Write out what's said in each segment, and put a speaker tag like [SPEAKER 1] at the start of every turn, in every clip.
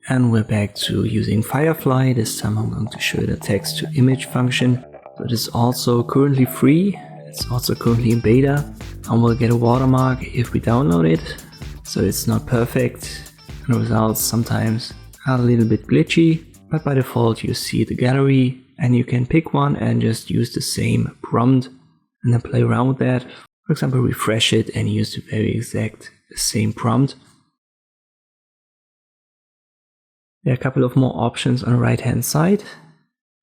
[SPEAKER 1] And we're back to using Firefly. This time I'm going to show you the text to image function. So it is also currently free. It's also currently in beta, and we'll get a watermark if we download it. So it's not perfect, and the results sometimes are a little bit glitchy, but by default you see the gallery and you can pick one and just use the same prompt and then play around with that. For example, refresh it and use the very exact same prompt. There are a couple of more options on the right hand side,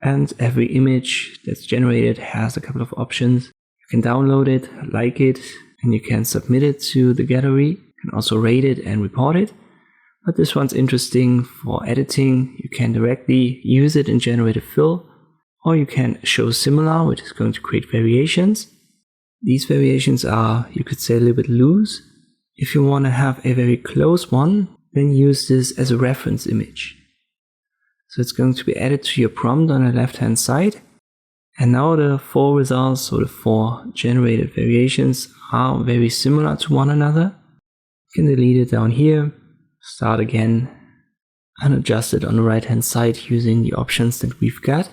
[SPEAKER 1] and every image that's generated has a couple of options. You can download it, like it, and you can submit it to the gallery. You can also rate it and report it. But this one's interesting for editing. You can directly use it and generate a fill, or you can show similar, which is going to create variations. These variations are, you could say, a little bit loose. If you want to have a very close one, then use this as a reference image. So it's going to be added to your prompt on the left hand side. And now the 4 results, so the 4 generated variations, are very similar to one another. You can delete it down here, start again, and adjust it on the right hand side using the options that we've got.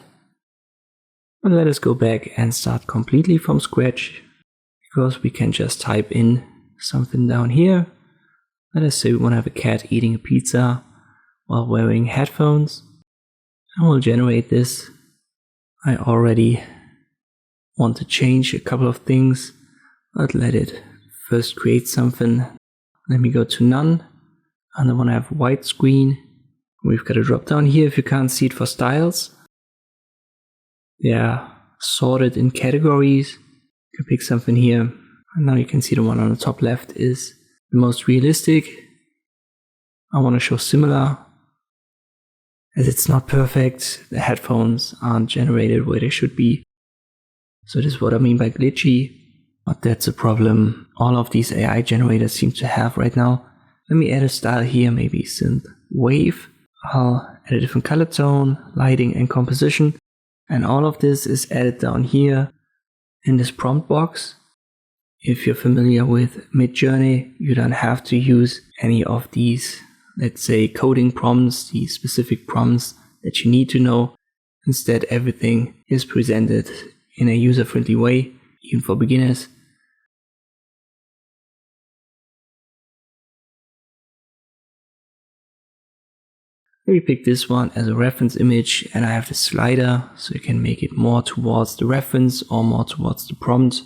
[SPEAKER 1] But let us go back and start completely from scratch, because we can just type in something down here. Let us say we want to have a cat eating a pizza while wearing headphones, and we'll generate this. I already want to change a couple of things, but let it first create something. Let me go to none, and I want to have white screen. We've got a drop down here if you can't see it for styles. They are sorted in categories. You can pick something here, and now you can see the one on the top left is the most realistic. I want to show similar. As it's not perfect, the headphones aren't generated where they should be. So this is what I mean by glitchy, but that's a problem all of these AI generators seem to have right now. Let me add a style here, maybe synth wave. I'll add a different color tone, lighting and composition. And all of this is added down here in this prompt box. If you're familiar with Midjourney, you don't have to use any of these, let's say, coding prompts, these specific prompts that you need to know. Instead, everything is presented in a user-friendly way, even for beginners. Maybe pick this one as a reference image, and I have the slider, so you can make it more towards the reference or more towards the prompt.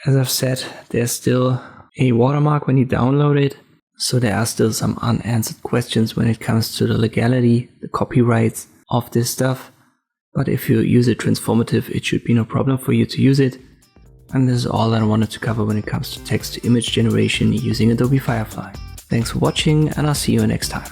[SPEAKER 1] As I've said, there's still a watermark when you download it, so there are still some unanswered questions when it comes to the legality, the copyrights of this stuff. But if you use it transformative, it should be no problem for you to use it. And this is all that I wanted to cover when it comes to text to image generation using Adobe Firefly. Thanks for watching, and I'll see you next time.